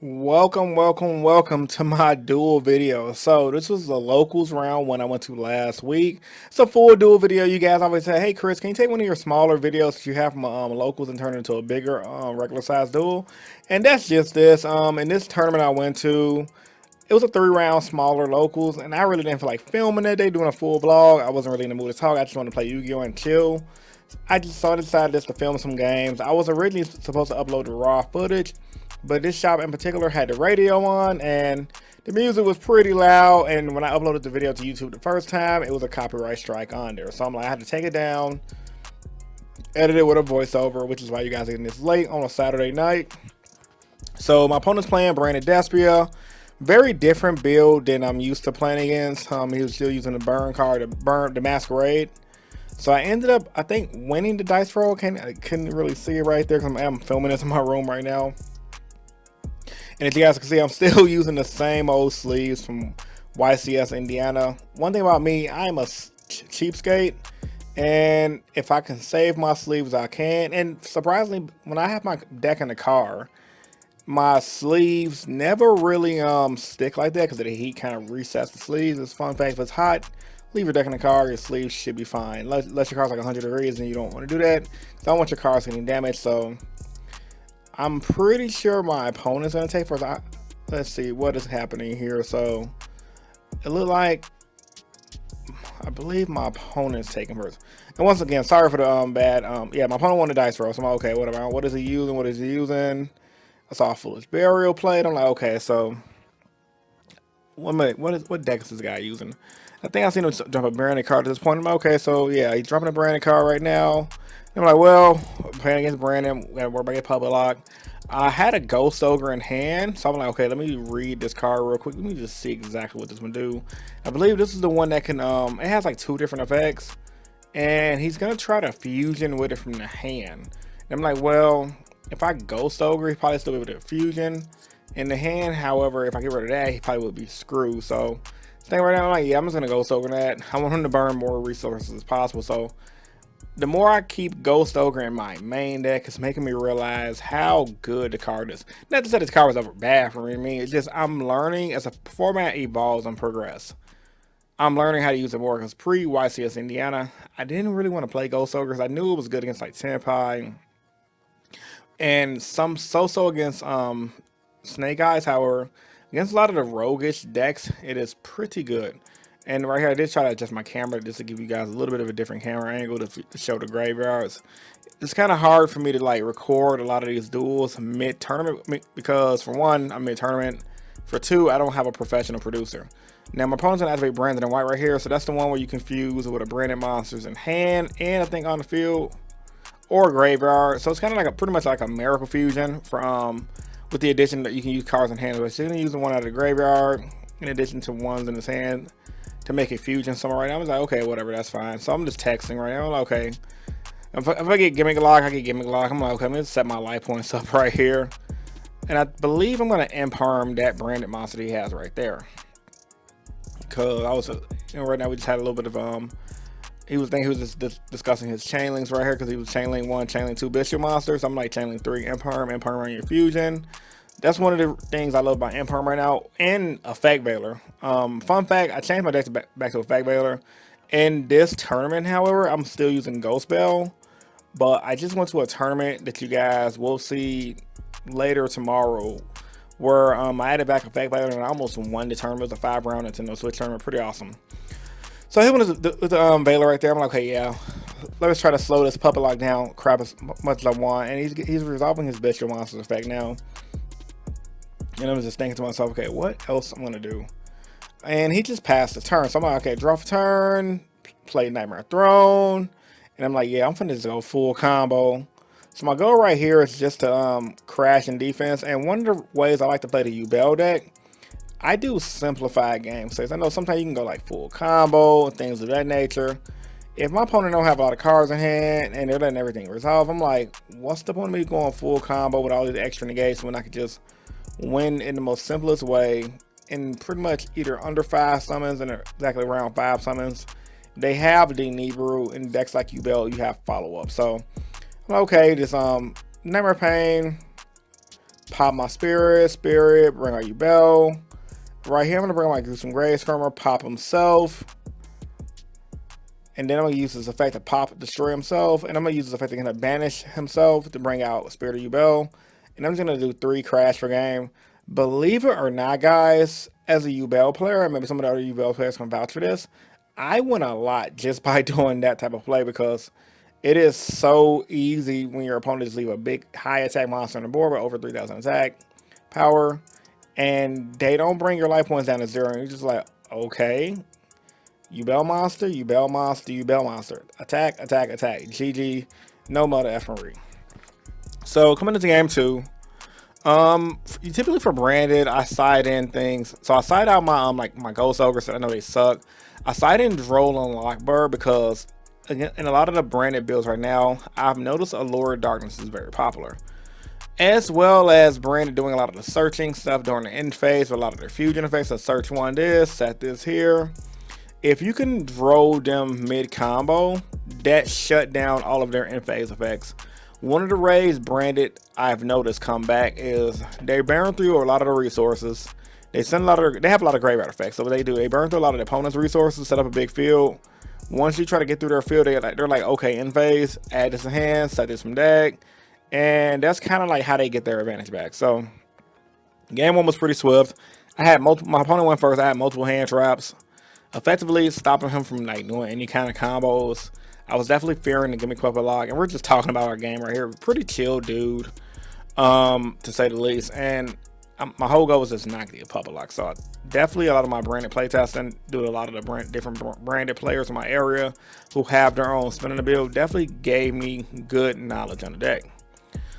Welcome to my duel video. So this was the locals round one I went to last week. It's a full duel video. You guys always say, hey Chris, can you take one of your smaller videos that you have from locals and turn it into a bigger regular size duel? And that's just this. In this tournament I went to, it was a 3 round smaller locals, and I really didn't feel like filming that day, doing a full vlog. I wasn't really in the mood to talk. I just wanted to play Yu-Gi-Oh and chill. I decided just to film some games. I was originally supposed to upload the raw footage, but this shop in particular had the radio on and the music was pretty loud, and when I uploaded the video to YouTube the first time, it was a copyright strike on there. So I'm like, I had to take it down, edit it with a voiceover, which is why you guys are getting this late on a Saturday night. So my opponent's playing Brandon Despia. Very different build than I'm used to playing against. He was still using the burn card, the masquerade. So I ended up, I think, winning the dice roll. I couldn't really see it right there because I'm filming this in my room right now. And as you guys can see, I'm still using the same old sleeves from YCS Indiana. One thing about me, I'm a cheapskate. And if I can save my sleeves, I can. And surprisingly, when I have my deck in the car, my sleeves never really stick like that because the heat kind of resets the sleeves. It's a fun fact, if it's hot, leave your deck in the car, your sleeves should be fine. Unless your car's like 100 degrees and you don't want to do that. I don't want your cars getting damaged, so I'm pretty sure my opponent's going to take first. Let's see what is happening here. So it looked like, I believe my opponent's taking first. And once again, sorry for the yeah, my opponent won the dice roll, so I'm like, okay, whatever. What is he using? What is he using? I saw a Foolish Burial played. I'm like, okay, so 1 minute, what deck is this guy using? I think I seen him drop a Brandon card at this point. I'm like, okay, so yeah, he's dropping a Brandon card right now. I'm like, well, playing against Brandon, we gotta worry about getting public lock. I had a Ghost Ogre in hand, so I'm like, okay, let me read this card real quick. Let me just see exactly what this one do. I believe this is the one that can, it has like 2 different effects, and he's gonna try to fusion with it from the hand. And I'm like, well, if I Ghost Ogre, he probably still be able to fusion in the hand. However, if I get rid of that, he probably would be screwed. So thing right now, I'm like, yeah, I'm just gonna Ghost Ogre that. I want him to burn more resources as possible. So the more I keep Ghost Ogre in my main deck, it's making me realize how good the card is. Not to say this card was ever bad for me. It's just I'm learning as a format evolves and progress. I'm learning how to use it more because pre-YCS Indiana, I didn't really want to play Ghost Ogres. I knew it was good against like Tenpai and some so-so against Snake Eyes. However, against a lot of the roguish decks, it is pretty good. And right here, I did try to adjust my camera just to give you guys a little bit of a different camera angle to show the graveyards. It's kind of hard for me to like record a lot of these duels mid-tournament because for one, I'm mid-tournament. For two, I don't have a professional producer. Now my opponent's gonna activate Brandon in white right here, so that's the one where you confuse with a Brandon monsters in hand and I think on the field or graveyard. So it's kind of like pretty much like a miracle fusion from with the addition that you can use cards in hand. But she's gonna use the one out of the graveyard in addition to ones in his hand to make a fusion somewhere right now. I was like, okay, whatever, that's fine. So I'm just texting right now. I'm like, okay. If I get gimmick lock, I get gimmick lock. I'm like, okay, I'm gonna set my life points up right here. And I believe I'm gonna imperm that branded monster he has right there. Cause I was, right now we just had a little bit of he was just discussing his chain links right here because he was chain link 1, chain link 2 bishop monsters. I'm like chain link 3, imperm on your fusion. That's one of the things I love about imperm right now, and effect veiler. Fun fact, I changed my deck back to effect veiler. In this tournament, however, I'm still using Ghost Bell, but I just went to a tournament that you guys will see later tomorrow where I added back effect veiler and I almost won the tournament. It was a 5-round Nintendo Switch tournament, pretty awesome. So I hit with the veiler right there. I'm like, okay, yeah, let's try to slow this puppet lock down crap as much as I want. And he's resolving his bishop monsters effect now. And I'm just thinking to myself, okay, what else I'm gonna do? And he just passed the turn. So I'm like, okay, draw for turn, play Nightmare Throne. And I'm like, yeah, I'm finna just go full combo. So my goal right here is just to crash in defense. And one of the ways I like to play the Yubel deck, I do simplified game states. I know sometimes you can go like full combo and things of that nature. If my opponent don't have a lot of cards in hand and they're letting everything resolve, I'm like, what's the point of me going full combo with all these extra negates when I could just win in the most simplest way in pretty much either under 5 summons and exactly around 5 summons. They have the Nibiru in decks like Yubel, you have follow up. So I'm like, okay, this Nightmare Pain, pop my spirit, bring out Yubel. Right here, I'm gonna bring my Gruesome Grave Skirmer, pop himself. And then I'm gonna use this effect to pop, destroy himself. And I'm gonna use this effect to kind of banish himself to bring out Spirit of Yubel. And I'm just gonna do 3 crash per game. Believe it or not, guys, as a Yubel player, and maybe some of the other Yubel players can vouch for this, I win a lot just by doing that type of play because it is so easy when your opponent just leave a big high attack monster on the board with over 3,000 attack power, and they don't bring your life points down to 0. And you're just like, okay, Yubel monster, Yubel monster, Yubel monster, attack, attack, attack, GG, no mother effery. So coming into game 2, typically for branded, I side in things. So I side out my like my Ghost Ogre, so I know they suck. I side in Droll and Lockbird because in a lot of the branded builds right now, I've noticed Allure Darkness is very popular, as well as branded doing a lot of the searching stuff during the end phase with a lot of their fusion effects. So search one this, set this here. If you can Droll them mid combo, that shut down all of their end phase effects. One of the raids branded I've noticed come back is they burn through a lot of the resources. They have a lot of graveyard effects. So what they do, they burn through a lot of the opponent's resources, set up a big field. Once you try to get through their field, they're like, okay, in phase, add this in hand, set this from deck, and that's kind of like how they get their advantage back. So game 1 was pretty swift. My opponent went first. I had multiple hand traps, effectively stopping him from like doing any kind of combos. I was definitely fearing the Gimmick Puppet Lock, and we're just talking about our game right here. Pretty chill dude, to say the least. And my whole goal was just not to get Puppet Lock. So definitely a lot of my branded playtesting, due to a lot of the different branded players in my area who have their own spin in the build, definitely gave me good knowledge on the deck.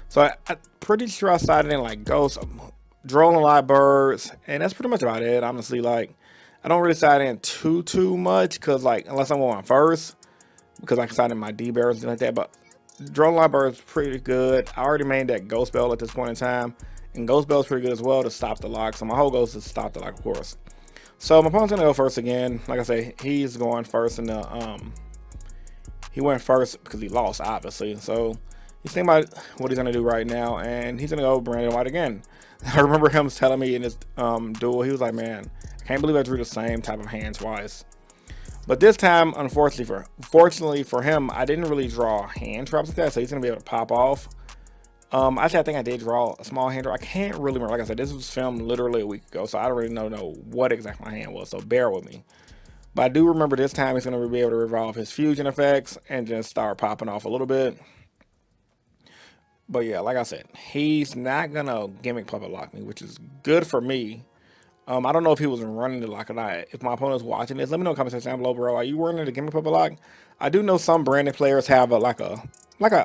So I'm pretty sure I sided in like Ghost, Droll and Lot Birds, and that's pretty much about it. Honestly, like I don't really side in too much because like unless I'm going first, because I can side in my D bears and like that. But Droll and Lot Birds pretty good. I already made that Ghost Bell at this point in time, and Ghost Bell is pretty good as well to stop the lock. So my whole goal is to stop the lock, of course. So my opponent's gonna go first again. Like I say, he's going first in the he went first because he lost, obviously. So he's thinking about what he's gonna do right now, and he's gonna go Brandon White again. I remember him telling me in this duel, he was like, "Man, I can't believe I drew the same type of hand twice." But this time, fortunately for him, I didn't really draw hand traps like that, so he's gonna be able to pop off. Actually, I think I did draw a small hand drop. I can't really remember. Like I said, this was filmed literally a week ago, so I don't really know what exactly my hand was. So bear with me. But I do remember this time he's gonna be able to revolve his fusion effects and just start popping off a little bit. But yeah, like I said, he's not gonna Gimmick Puppet Lock me, which is good for me. I don't know if he was running the lock or not. If my opponent's watching this, let me know in the comment section down below, bro. Are you running the Gimmick Puppet Lock? I do know some branded players have like a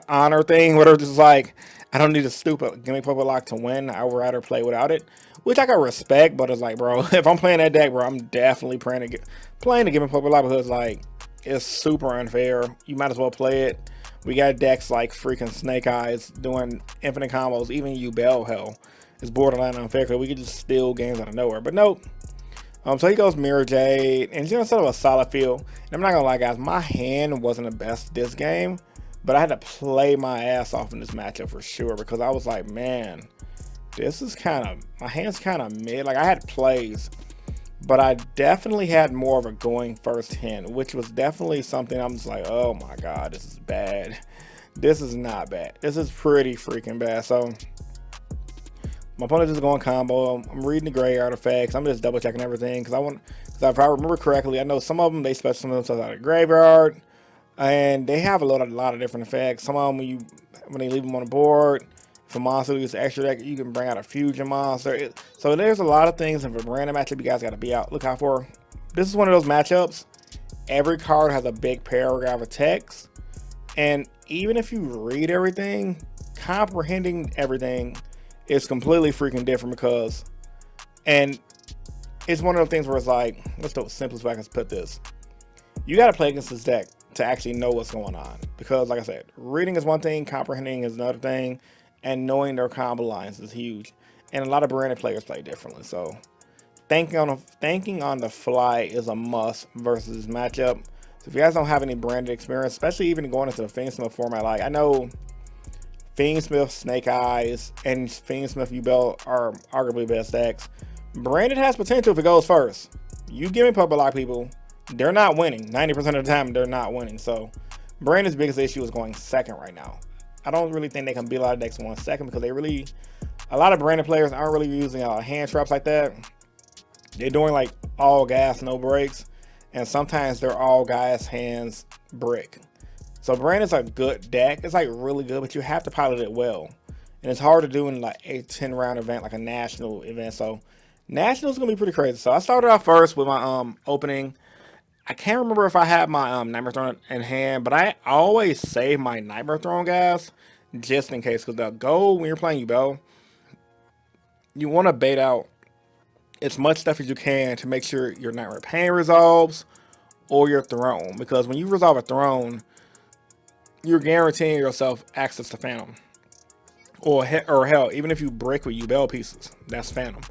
honor thing where they're just like, I don't need a stupid Gimmick Puppet Lock to win. I would rather play without it, which I can respect. But it's like, bro, if I'm playing that deck, bro, I'm definitely playing the Gimmick Puppet Lock because like it's super unfair. You might as well play it. We got decks like freaking Snake Eyes doing infinite combos. Even Yubel, hell, is borderline unfair because we could just steal games out of nowhere. But nope. So he goes Mirror Jade, and he's gonna set up a solid field. And I'm not gonna lie, guys, my hand wasn't the best this game, but I had to play my ass off in this matchup for sure because I was like, man, this is my hand's kind of mid. Like I had plays, but I definitely had more of a going first hand, which was definitely something I'm just like, oh my god, this is bad. This is not bad. This is pretty freaking bad. So my opponent is going combo. I'm reading the gray artifacts. I'm just double checking everything because if I remember correctly, I know some of them they special themselves out of the graveyard, and they have a lot of different effects. Some of them when they leave them on the board, if a monster uses extra deck, you can bring out a fusion monster. So there's a lot of things in a random matchup you guys got to be look out for. This is one of those matchups. Every card has a big paragraph of text, and even if you read everything, comprehending everything is completely freaking different and it's one of those things where it's like, what's the simplest way I can put this? You got to play against this deck to actually know what's going on because, like I said, reading is one thing, comprehending is another thing, and knowing their combo lines is huge. And a lot of branded players play differently, so thinking on the fly is a must versus this matchup. So if you guys don't have any branded experience, especially even going into the Phoenix format, like I know Fiend Smith, Snake Eyes, and Fiend Smith Yubel are arguably best decks. Brandon has potential if it goes first. You give me Puppet Lock people, they're not winning. 90% of the time, they're not winning. So Brandon's biggest issue is going second right now. I don't really think they can beat a lot of decks in 1 second because a lot of Brandon players aren't really using hand traps like that. They're doing like all gas, no brakes, and sometimes they're all gas, hands, brick. So Brandon's a good deck. It's like really good, but you have to pilot it well. And it's hard to do in like a 10-round event, like a national event. So national's gonna be pretty crazy. So I started off first with my opening. I can't remember if I had my Nightmare Throne in hand, but I always save my Nightmare Throne guys just in case. Because the goal when you're playing Yubel, you want to bait out as much stuff as you can to make sure your Nightmare Pain resolves or your Throne. Because when you resolve a Throne, you're guaranteeing yourself access to Phantom. Or hell, even if you break with Yubel pieces, that's Phantom.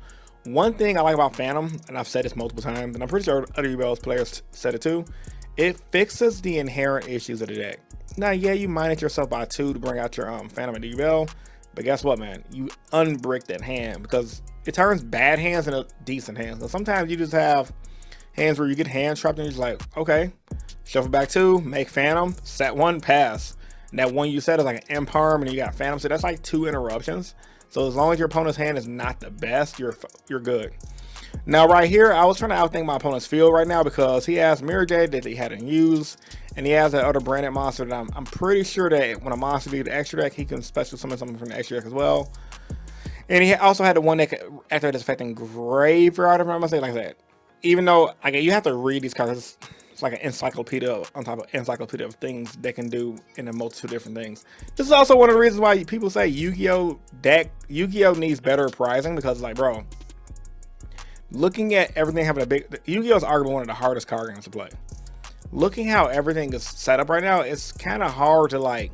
One thing I like about Phantom, and I've said this multiple times, and I'm pretty sure other Yubel's players said it too, it fixes the inherent issues of the deck. Now, yeah, you mine it yourself by 2 to bring out your Phantom and Yubel, but guess what, man? You unbrick that hand because it turns bad hands into decent hands. And sometimes you just have hands where you get hand trapped and you're just like, okay, shuffle back 2, make Phantom, set 1, pass. And that one you set is like an imperm and you got Phantom, so that's like 2 interruptions. So as long as your opponent's hand is not the best, you're good. Now right here, I was trying to outthink my opponent's field right now because he has Mirror Jade that he hadn't used, and he has that other branded monster that I'm pretty sure that when a monster leaves the extra deck, he can special summon something from the extra deck as well. And he also had the one that could activate this effect in Graveyard, if I'm saying like that. Even though you have to read these cards, it's like an encyclopedia on top of encyclopedia of things they can do in a multitude of different things. This is also one of the reasons why people say Yugioh needs better pricing because, like, bro, looking at everything having Yu-Gi-Oh is arguably one of the hardest card games to play. Looking how everything is set up right now, it's kind of hard to like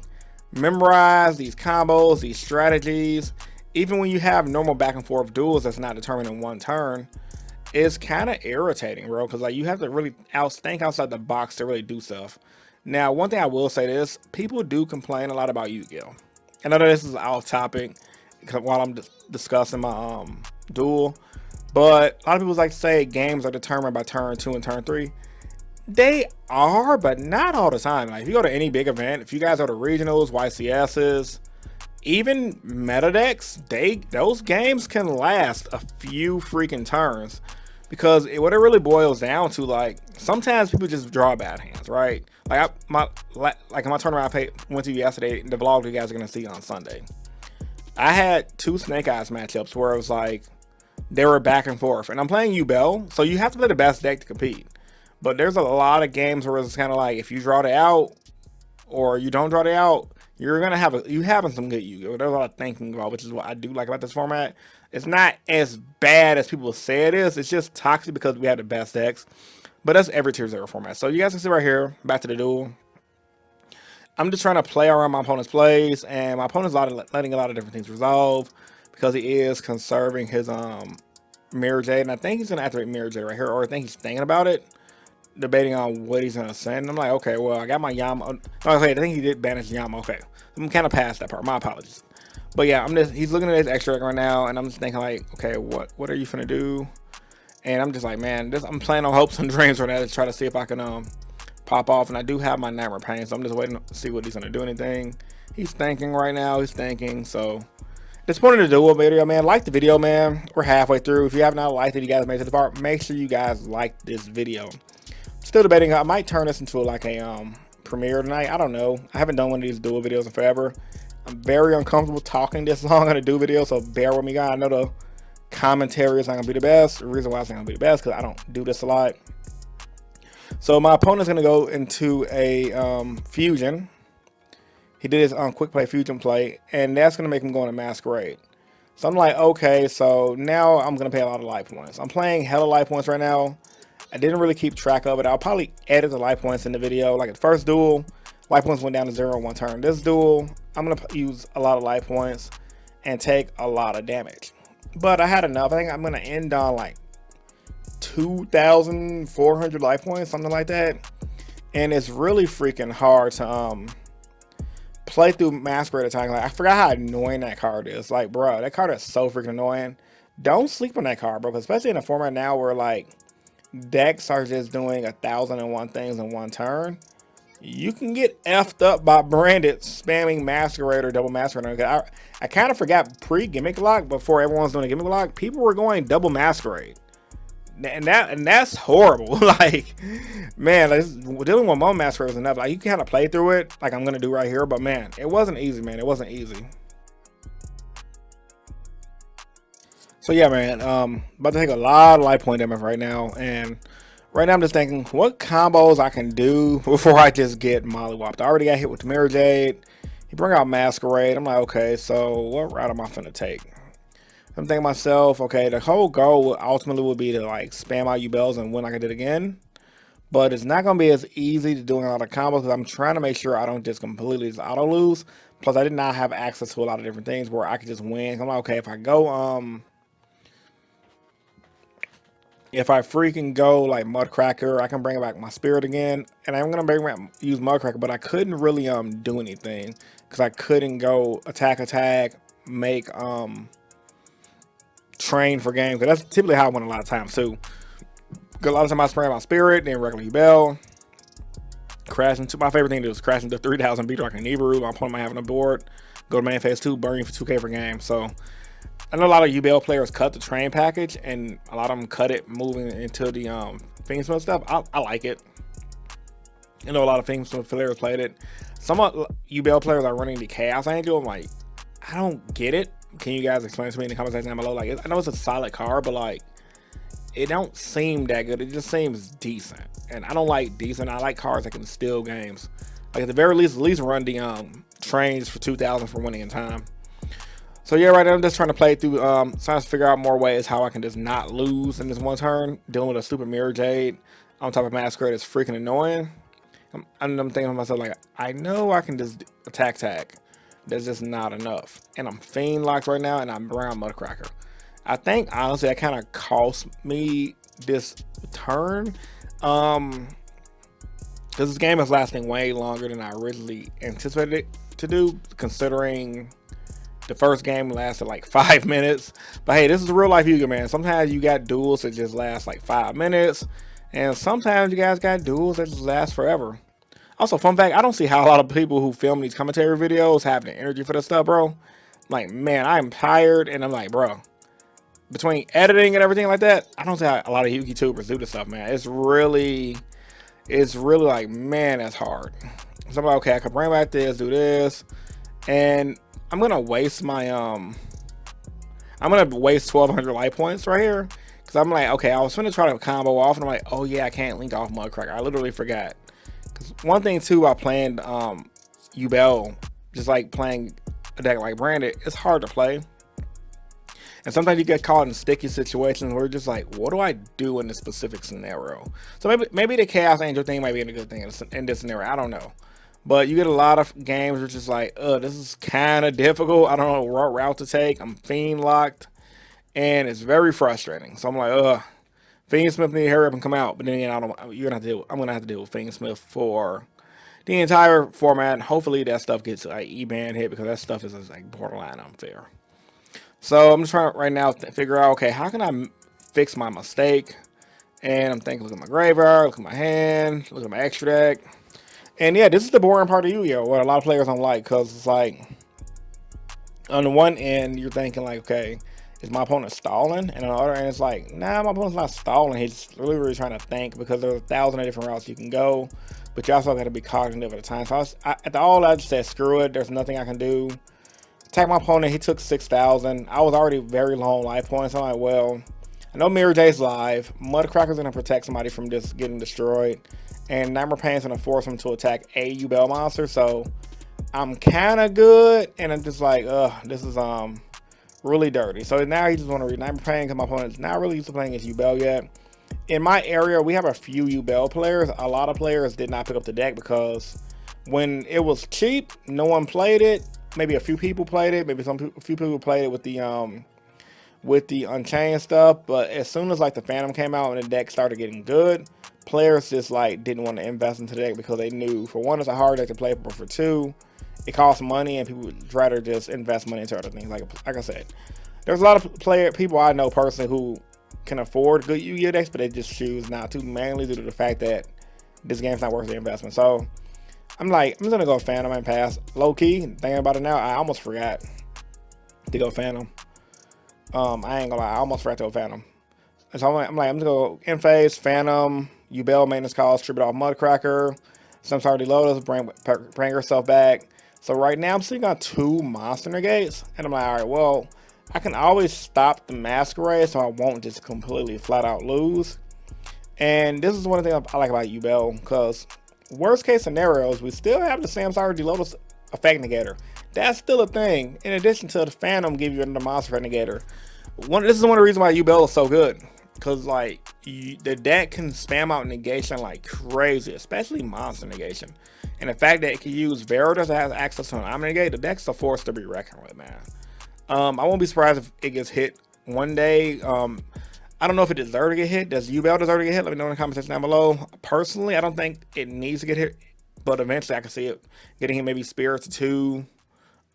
memorize these combos, these strategies. Even when you have normal back and forth duels that's not determined in 1 turn, it's kind of irritating, bro, because like you have to really think outside the box to really do stuff. Now, one thing I will say is people do complain a lot about Yu-Gi-Oh. I know this is off topic while I'm discussing my duel, but a lot of people like to say games are determined by turn 2 and turn 3. They are, but not all the time. Like if you go to any big event, if you guys go to regionals, YCSs, even meta decks, those games can last a few freaking turns because what it really boils down to, like sometimes people just draw bad hands, right? Like in my tournament I went to yesterday, the vlog you guys are gonna see on Sunday, I had 2 Snake Eyes matchups where it was like they were back and forth, and I'm playing Yubel, so you have to play the best deck to compete. But there's a lot of games where it's kind of like if you draw it out or you don't draw it out, you're gonna have having some good Yu-Gi-Oh. There's a lot of thinking about, which is what I do like about this format. It's not as bad as people say it is. It's just toxic because we have the best decks. But that's every tier 0 format. So you guys can see right here, back to the duel. I'm just trying to play around my opponent's plays, and my opponent's letting a lot of different things resolve because he is conserving his Mirror Jade, and I think he's gonna activate Mirror Jade right here, or I think he's thinking about it, debating on what he's gonna send. I'm like, okay, well, I got my Yama. Okay, I think he did banish Yama. Okay, I'm kind of past that part. My apologies. But yeah, he's looking at his extra deck right now, and I'm just thinking like, okay, what are you finna do? And I'm just like, man, I'm playing on hopes and dreams right now to try to see if I can pop off. And I do have my Nightmare Pain, so I'm just waiting to see what he's gonna do. Anything? He's thinking right now. He's thinking. So this point of the duel video, man. Like the video, man. We're halfway through. If you have not liked it, you guys made it to the part. Make sure you guys like this video. Still debating. I might turn this into like a premiere tonight. I don't know. I haven't done one of these duel videos in forever. I'm very uncomfortable talking this long on a duel video, so bear with me, guys. I know the commentary is not gonna be the best. The reason why it's not gonna be the best because I don't do this a lot. So my opponent's gonna go into a fusion. He did his quick play fusion play, and that's gonna make him go into Masquerade. So I'm like, okay, so now I'm gonna pay a lot of life points. I'm playing hella life points right now. I didn't really keep track of it. I'll probably edit the life points in the video. Like the first duel, life points went down to 0 in 1 turn. This duel, I'm gonna use a lot of life points and take a lot of damage. But I had enough. I think I'm gonna end on like 2,400 life points, something like that. And it's really freaking hard to play through Masquerade attack. Like, I forgot how annoying that card is. Like, bro, that card is so freaking annoying. Don't sleep on that card, bro. Especially in a format now where like decks are just doing 1,001 things in one turn. You can get effed up by Branded spamming Masquerade or double Masquerade. I kind of forgot pre-gimmick lock, before everyone's doing a gimmick lock, people were going double Masquerade. And that's horrible. Like, man, dealing with one Masquerade was enough. Like, you kind of play through it, like I'm gonna do right here, but man, it wasn't easy, man. It wasn't easy. So yeah, man, about to take a lot of life point damage right now, and right now I'm just thinking what combos I can do before I just get mollywopped. I already got hit with the Mirror Jade. He bring out Masquerade. I'm like, okay, so what route am I finna take? I'm thinking to myself, okay, the whole goal ultimately would be to like spam out Yubels and win like I did again. But it's not going to be as easy to doing a lot of combos because I'm trying to make sure I don't just completely just auto lose. Plus, I did not have access to a lot of different things where I could just win. I'm like, okay, if I freaking go like Mudcracker, I can bring back my spirit again. And I'm going to use Mudcracker, but I couldn't really do anything because I couldn't go attack, make train for games, because that's typically how I win a lot of times too. Because a lot of times I spray my spirit, then regular Yubel, crash into my favorite thing to do is crash into 3,000 beater like an Nibiru. My opponent might have on the board, go to main phase 2, burn for 2k per game. So I know a lot of Yubel players cut the train package, and a lot of them cut it moving into the Fiendsmith stuff. I like it. I know a lot of Fiendsmith players played it. Some Yubel players are running the Chaos Angel. I'm like, I don't get it. Can you guys explain to me in the comment section down below? Like, I know it's a solid card, but like, it don't seem that good. It just seems decent, and I don't like decent. I like cards that can steal games. Like, at the very least, at least run the trains for 2,000 for winning in time. So yeah, right now I'm just trying to play through, trying to figure out more ways how I can just not lose in this one turn. Dealing with a stupid Mirror Jade on top of Masquerade is freaking annoying. I'm thinking to myself, like, I know I can just attack tag. That's just not enough. And I'm Fiend locked right now, and I'm around Mudcracker. I think, honestly, that kind of cost me this turn. Because this game is lasting way longer than I originally anticipated it to do, considering the first game lasted like 5 minutes. But hey, this is real life Yugioh, man. Sometimes you got duels that just last like 5 minutes, and sometimes you guys got duels that just last forever. Also, fun fact, I don't see how a lot of people who film these commentary videos have the energy for this stuff, bro. Like, man, I'm tired, and I'm like, bro, between editing and everything like that, I don't see how a lot of YouTubers do this stuff, man. It's really like, man, that's hard. So I'm like, okay, I could bring back this, do this, and I'm gonna waste my I'm gonna waste 1,200 life points right here, because I'm like, okay, I was gonna try to combo off, and I'm like, oh yeah, I can't link off Mudcracker. I literally forgot. Because one thing too about playing Yubel, just like playing a deck like Branded, it's hard to play. And sometimes you get caught in sticky situations where you're just like, what do I do in this specific scenario? So maybe the Chaos Angel thing might be a good thing in this scenario. I don't know. But you get a lot of games where it's just like, this is kind of difficult. I don't know what route to take. I'm Fiend locked, and it's very frustrating. So I'm like, Fiendsmith need to hurry up and come out. But then again, I'm gonna have to deal with Fiendsmith for the entire format. Hopefully that stuff gets like E-ban hit, because that stuff is like borderline unfair. So I'm just trying right now to figure out, okay, how can I fix my mistake? And I'm thinking, look at my graveyard, look at my hand, look at my extra deck. And yeah, this is the boring part of Yu-Gi-Oh! What a lot of players don't like, because it's like, on the one end, you're thinking like, okay, is my opponent stalling? And on the other end, it's like, nah, my opponent's not stalling. He's really trying to think, because there's 1,000 different routes you can go, but you also got to be cognitive at the time. So at the all, I just said, screw it. There's nothing I can do. Attack my opponent. He took 6,000. I was already very low on life points. I'm like, well, I know Mirror Jay's live. Mudcracker's gonna protect somebody from just getting destroyed, and Nightmare Pain's gonna force him to attack a Yubel monster. So I'm kind of good, and I'm just like, this is really dirty. So now he just want to read Nightmare Pain, because my opponent's not really used to playing against Yubel yet. In my area, we have a few Yubel players. A lot of players did not pick up the deck because when it was cheap, no one played it. Maybe a few people played it. Maybe a few people played it with the Unchained stuff. But as soon as like the Phantom came out and the deck started getting good, players just like didn't want to invest into the deck, because they knew, for one, it's a hard deck to play, but for two, it costs money, and people would rather just invest money into other things. Like I said, there's a lot of people I know personally who can afford good Yu-Gi-Oh decks, but they just choose not to, mainly due to the fact that this game's not worth the investment. So I'm just gonna go Phantom and pass. Low key, thinking about it now, I almost forgot to go Phantom. I ain't gonna lie, I almost forgot to go Phantom. So I'm gonna go in phase, Phantom, Yubel maintenance calls, tribute off Mudcracker, sometimes already Lotus, bring herself back. So right now I'm sitting on 2 monster negates, and I'm like, alright, well, I can always stop the Masquerade so I won't just completely flat out lose. And this is one thing I like about Yubel, because worst case scenarios, we still have the Samsara Lotus effect negator. That's still a thing, in addition to the Phantom give you another monster effect negator. This is one of the reasons why Yubel is so good, because like the deck can spam out negation like crazy, especially monster negation. And the fact that it can use Veritas that has access to an Omni negate, the deck's a force to be reckoned with, man. I won't be surprised if it gets hit one day. I don't know if it deserves to get hit. Does Yubel deserve to get hit? Let me know in the comment section down below. Personally, I don't think it needs to get hit, but eventually I can see it getting him maybe Spirits 2,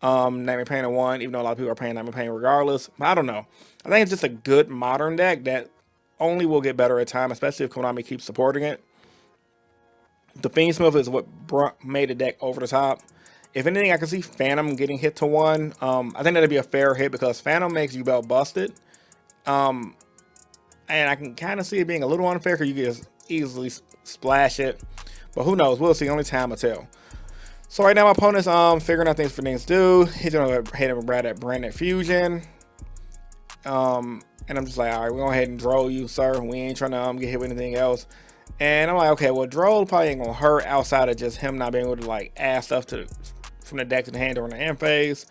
Nightmare Pain 1, even though a lot of people are paying Nightmare Pain regardless. I don't know. I think it's just a good modern deck that only will get better at time, especially if Konami keeps supporting it. The Fiendsmith is what made the deck over the top. If anything, I can see Phantom getting hit to 1. I think that'd be a fair hit because Phantom makes Yubel busted. And I can kind of see it being a little unfair because you can just easily splash it. But who knows? We'll see. Only time will tell. So right now my opponent's figuring out things for things to do. He's gonna hit him right at Branded Fusion. And I'm just like, all right, we're going to go ahead and draw you, sir. We ain't trying to get hit with anything else. And I'm like, okay, well, draw probably ain't gonna hurt outside of just him not being able to like add stuff from the deck to the hand during the end phase.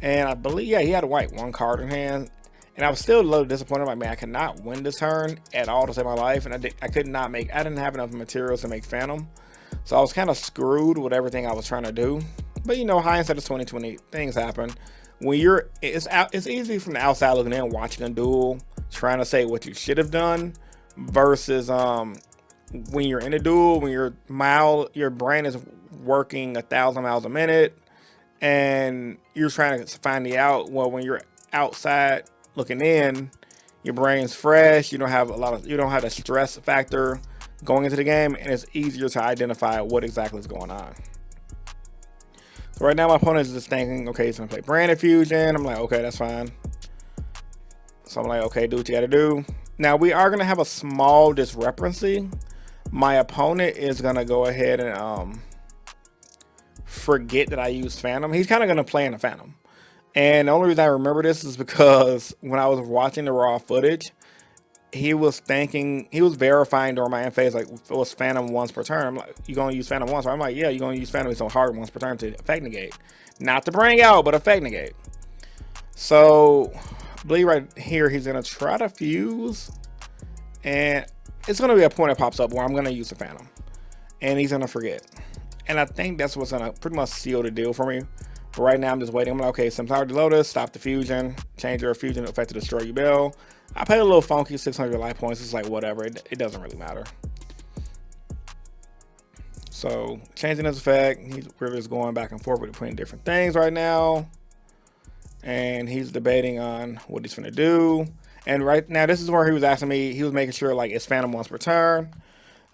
And I believe, yeah, he had a white 1 card in hand. And I was still a little disappointed. Like, man, I cannot win this turn at all to save my life. And I didn't have enough materials to make Phantom. So I was kind of screwed with everything I was trying to do. But you know, hindsight is 20/20. Things happen. When it's easy from the outside looking in, watching a duel, trying to say what you should have done, versus when you're in a duel, when your brain is working 1,000 miles a minute, and you're trying to find the out. Well, when you're outside looking in, your brain's fresh. You don't have the stress factor going into the game, and it's easier to identify what exactly is going on. So right now my opponent is just thinking, okay, he's gonna play Branded Fusion. I'm like, okay, that's fine. So I'm like, okay, do what you gotta do. Now we are gonna have a small discrepancy. My opponent is gonna go ahead and forget that I used Phantom. He's kind of gonna play in a Phantom. And the only reason I remember this is because when I was watching the raw footage, he was verifying during my end phase, like, it was Phantom once per turn. I'm like, you gonna use Phantom once? I'm like, yeah, you're gonna use Phantom so hard once per turn to effect negate. Not to bring out, but effect negate. So, I believe right here, he's gonna try to fuse. And it's gonna be a point that pops up where I'm gonna use the Phantom. And he's gonna forget. And I think that's what's gonna pretty much seal the deal for me. But right now, I'm just waiting. I'm like, okay, Samsara Lotus, stop the fusion, change your fusion effect to destroy Yubel. I played a little funky, 600 life points. It's like, whatever. It doesn't really matter. So, changing his effect. He's really just going back and forth between different things right now. And he's debating on what he's going to do. And right now, this is where he was asking me. He was making sure, like, it's Phantom once per turn.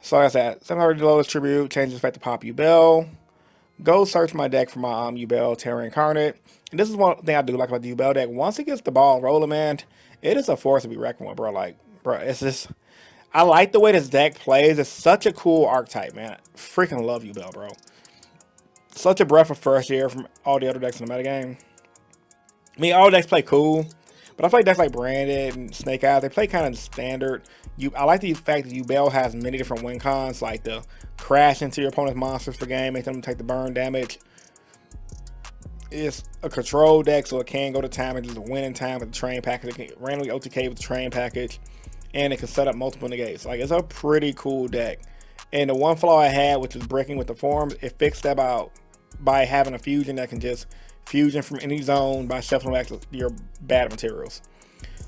So, like I said, Samsara Lotus Tribute, change his effect to pop Yubel. Go search my deck for my Yubel Terra Incarnate. And this is one thing I do like about the Yubel deck. Once it gets the ball rolling, man, it is a force to be reckoned with, bro. Like, bro, it's just, I like the way this deck plays. It's such a cool archetype, man. I freaking love Yubel, bro. Such a breath of fresh air from all the other decks in the metagame. I mean, all decks play cool, but I play decks like Branded and Snake Eyes. They play kind of standard. I like the fact that Yubel has many different win cons, like the crash into your opponent's monsters for game, make them take the burn damage. It's a control deck, so it can go to time and just win in time with the train package. It can randomly OTK with the train package, and it can set up multiple negates. Like, it's a pretty cool deck. And the one flaw I had, which was breaking with the forms, it fixed that by having a fusion that can just fusion from any zone by shuffling back your bad materials.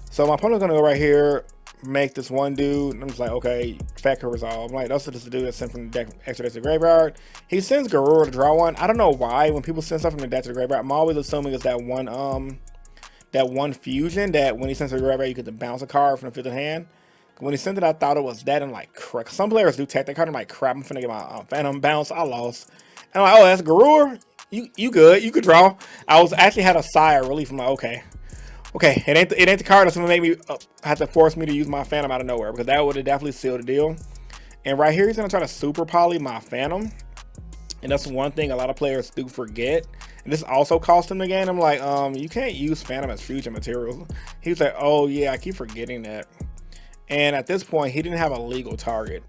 So my opponent's gonna go right here, make this one dude, and I'm just like, okay, Factor Resolve. I'm like, that's just the dude that's sent from the deck extra deck to the graveyard. He sends Garura to draw one. I don't know why when people send stuff from the deck to the graveyard, I'm always assuming it's that one fusion that when he sends to the graveyard, you get to bounce a card from the fifth hand. When he sent it, I thought it was that. I'm like, crap. Some players do tech that card. I'm like, crap, I'm finna get my Phantom bounce. I lost. And I'm like, oh, that's Garura. You good. You could draw. I was actually had a sigh of relief. I'm like, okay. Okay, it ain't the card that's gonna make me have to force me to use my Phantom out of nowhere, because that would have definitely sealed the deal. And right here, he's gonna try to super poly my Phantom, and that's one thing a lot of players do forget. And this also cost him the game. I'm like, you can't use Phantom as fusion materials. He's like, oh yeah, I keep forgetting that. And at this point, he didn't have a legal target,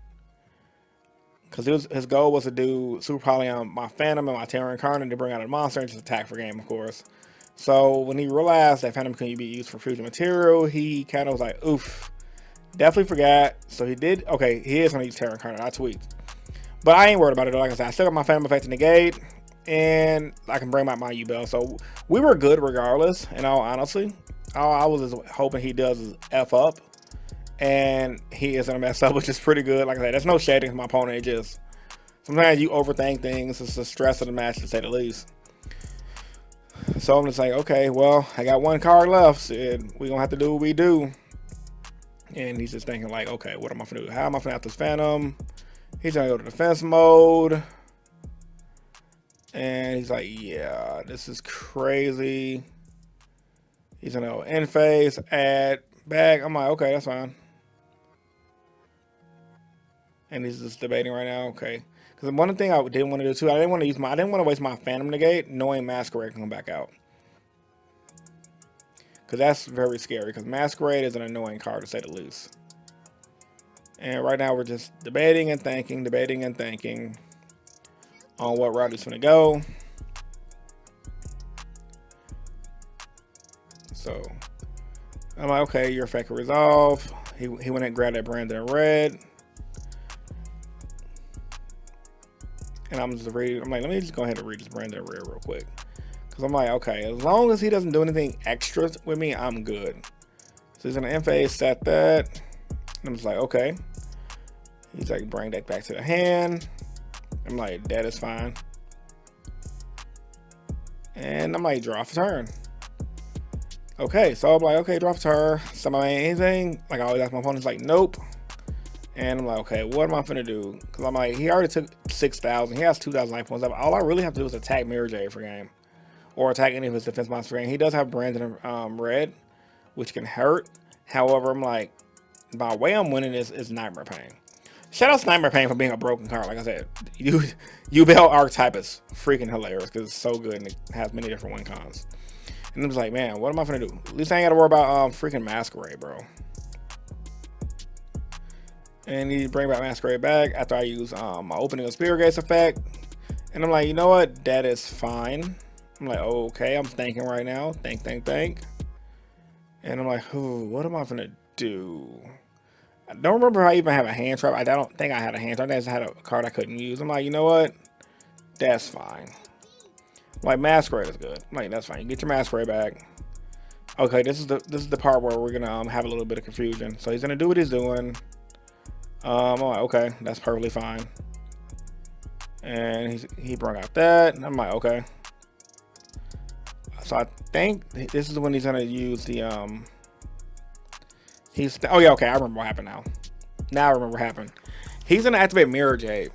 because his goal was to do super poly on my Phantom and my Terra Incarnate to bring out a monster and just attack for game, of course. So when he realized that Phantom couldn't be used for fusion material, he kind of was like, oof, definitely forgot. So he did, okay, he is going to use Terra Incarnate. I tweaked. But I ain't worried about it though. Like I said, I still got my Phantom effect to negate, and I can bring back my Yubel. So we were good regardless, in all honesty. All I was just hoping he does is F up, and he is going to mess up, which is pretty good. Like I said, there's no shading to my opponent. It just, sometimes you overthink things. It's the stress of the match, to say the least. So I'm just like, okay, well, I got one card left, and we're going to have to do what we do. And he's just thinking like, okay, what am I going to do? How am I going to have this Phantom? He's going to go to defense mode. And he's like, yeah, this is crazy. He's going to go end phase, add, back. I'm like, okay, that's fine. And he's just debating right now, okay. Because one thing I didn't want to do too, I didn't want to waste my Phantom negate knowing Masquerade can come back out. Because that's very scary, because Masquerade is an annoying card, to say the least. And right now we're just debating and thinking on what route he's going to go. So I'm like, okay, your effect can resolve. He went and grabbed that Brandon red. And I'm just reading. I'm like, let me just go ahead and read this Brandon red real quick. Because I'm like, okay, as long as he doesn't do anything extra with me, I'm good. So he's going to end phase, set that. And I'm just like, okay. He's like, bring that back to the hand. I'm like, that is fine. And I'm like, draw for turn. Okay, so I'm like, okay, draw for turn. Somebody anything? Like I always ask my opponents, like, nope. And I'm like, okay, what am I finna do? Because I'm like, he already took 6,000. He has 2,000 life points. All I really have to do is attack Mirror Jade for game, or attack any of his defense monsters for game. He does have Brandon red, which can hurt. However, I'm like, my way I'm winning this is Nightmare Pain. Shout out to Nightmare Pain for being a broken card. Like I said, Yubel archetype is freaking hilarious because it's so good and it has many different win cons. And I'm just like, man, what am I gonna do? At least I ain't gotta worry about freaking Masquerade, bro. And he bring back Masquerade back after I use my opening of Spirit Gates effect. And I'm like, you know what? That is fine. I'm like, okay, I'm thinking right now. Think. And I'm like, ooh, what am I gonna do? I don't remember if I even have a hand trap. I don't think I had a hand trap. I just had a card I couldn't use. I'm like, you know what? That's fine. Like, Masquerade is good. I'm like, that's fine. You get your Masquerade back. Okay, this is the part where we're gonna have a little bit of confusion. So he's gonna do what he's doing. I'm like, okay, that's perfectly fine. And he brought out that. And I'm like, okay. So I think this is when he's gonna use the oh yeah, okay, I remember what happened now. Now I remember what happened. He's gonna activate Mirror Jade.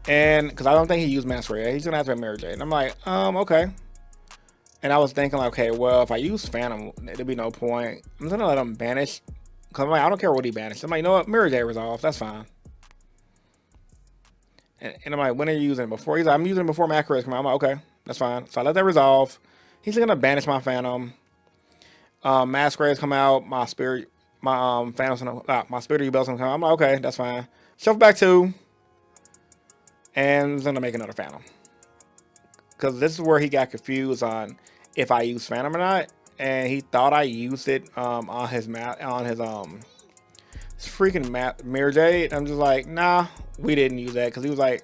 And because I don't think he used Masquerade, he's gonna activate Mirror Jade. And I'm like, okay. And I was thinking like, okay, well, if I use Phantom, there'd be no point. I'm gonna let him banish. Cause I'm like, I don't care what he banished. I'm like, you know what? Mirror Jade resolves. That's fine. And I'm like, when are you using it? Before? He's like, I'm using it before Masquerade come out. I'm like, okay, that's fine. So I let that resolve. He's gonna banish my Phantom. Masquerades come out. My Spirit, my Phantom's gonna, my Spirit Yubel's gonna come out. I'm like, okay, that's fine. Shuffle back 2. And I'm gonna make another Phantom. Cause this is where he got confused on if I use Phantom or not. And he thought I used it on his freaking Mirror Jade. I'm just like, nah, we didn't use that. Because he was like,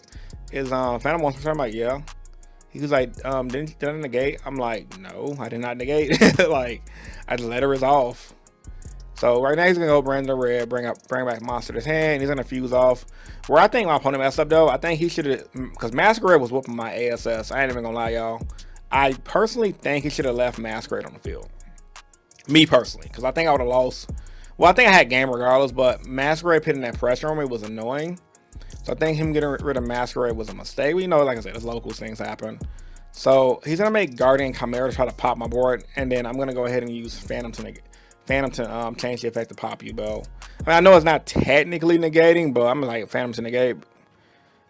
is Phantom 1%? I'm like, yeah. He was like, did I negate? I'm like, no, I did not negate. Like, I just let it resolve. So right now he's gonna go Brandon Red, bring back Monster to his hand. He's gonna fuse off. Where I think my opponent messed up though, I think he should have, because Masquerade was whooping my ASS. I ain't even gonna lie, y'all. I personally think he should have left Masquerade on the field. Me personally, because I think I would have lost. Well, I think I had game regardless, but Masquerade putting that pressure on me was annoying. So I think him getting rid of Masquerade was a mistake. We know, like I said, as locals, things happen. So he's gonna make Guardian Chimera to try to pop my board, and then I'm gonna go ahead and use Phantom to change the effect to pop Yubel. I mean, I know it's not technically negating, but I'm like Phantom to negate.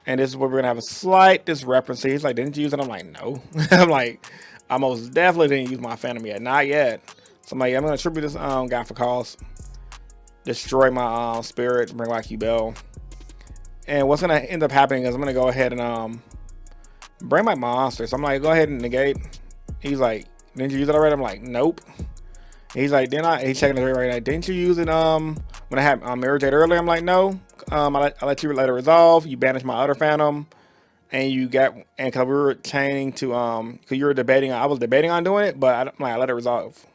And this is where we're gonna have a slight discrepancy. He's like, didn't you use it? I'm like, no. I'm like, I most definitely didn't use my Phantom yet. Not yet. So I'm like, I'm gonna tribute this guy for cost. Destroy my spirit, bring back Yubel. And what's gonna end up happening is I'm gonna go ahead and bring back my monster. So I'm like, go ahead and negate. He's like, didn't you use it already? I'm like, nope. He's like, he's checking the right now. Didn't you use it when I had Mirror Jade earlier? I'm like, no. I let you let it resolve. You banished my other Phantom, and you got, and because we were chaining to because you were debating, I was debating on doing it, but I let it resolve.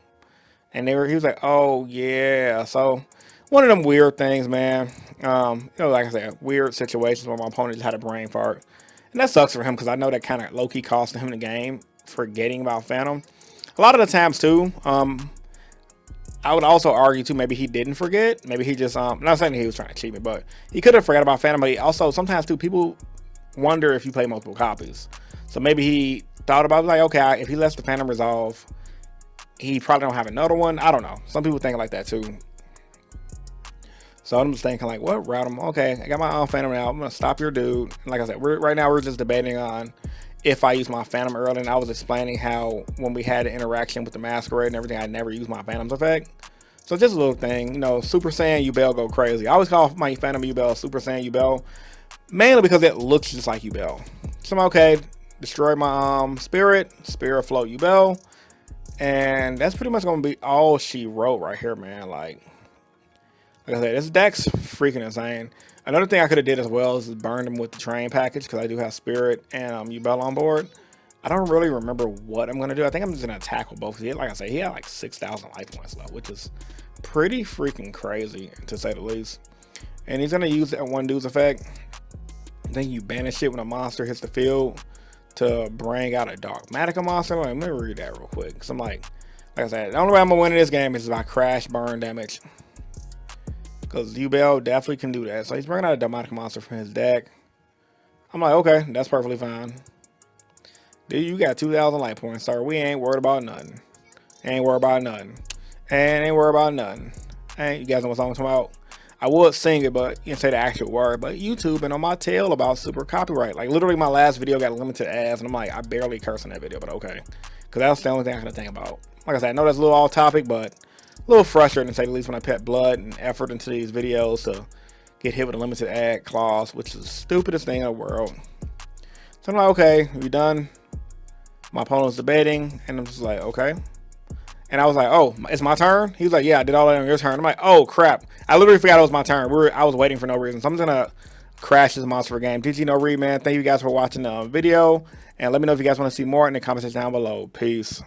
And he was like, oh yeah. So one of them weird things, man. Like I said, weird situations where my opponent just had a brain fart, and that sucks for him because I know that kind of low key costed him the game, forgetting about Phantom. A lot of the times too. I would also argue too, maybe he didn't forget. Maybe he just not saying he was trying to cheat me, but he could have forgot about Phantom. But also sometimes too, people wonder if you play multiple copies. So maybe he thought about it, like, okay, if he lets the Phantom resolve, he probably don't have another one. I don't know. Some people think like that too. So I'm just thinking like, what route am okay? I got my own Phantom now. I'm gonna stop your dude. And like I said, right now we're just debating on if I use my Phantom early, and I was explaining how when we had an interaction with the Masquerade and everything, I never used my Phantom's effect. So just a little thing, Super Saiyan Yubel go crazy. I always call my Phantom Yubel Super Saiyan Yubel, mainly because it looks just like Yubel. So I'm okay, destroy my spirit float Yubel, and that's pretty much gonna be all she wrote right here, man. Like I said, this deck's freaking insane. Another thing I could have did as well is burn them with the train package, because I do have Spirit and Yubel on board. I don't really remember what I'm going to do. I think I'm just going to attack with both. Like I said, he had like 6,000 life points left, which is pretty freaking crazy, to say the least. And he's going to use that one dude's effect. Then you banish it when a monster hits the field to bring out a Dogmatica monster. Let me read that real quick, because I'm like I said, the only way I'm going to win in this game is by crash burn damage. Because Yubel definitely can do that. So he's bringing out a Dogmatica monster from his deck. I'm like, okay, that's perfectly fine. Dude, you got 2,000 life points, sir. We ain't worried about nothing. Ain't worried about nothing. And ain't worried about nothing. And you guys know what I'm talking about? I would sing it, but you can say the actual word. But YouTube and on my tail about super copyright. Like, literally, my last video got limited ads, and I'm like, I barely curse in that video, but okay. Because that's the only thing I can think about. Like I said, I know that's a little off topic, but a little frustrating, to say the least, when I put blood and effort into these videos to get hit with a limited ad clause, which is the stupidest thing in the world. So I'm like, okay, we done? My opponent was debating, and I'm just like, okay. And I was like, oh, it's my turn? He was like, yeah, I did all that on your turn. I'm like, oh, crap. I literally forgot it was my turn. I was waiting for no reason. So I'm just going to crash this monster game. TCG No Read, man. Thank you guys for watching the video. And let me know if you guys want to see more in the comment section down below. Peace.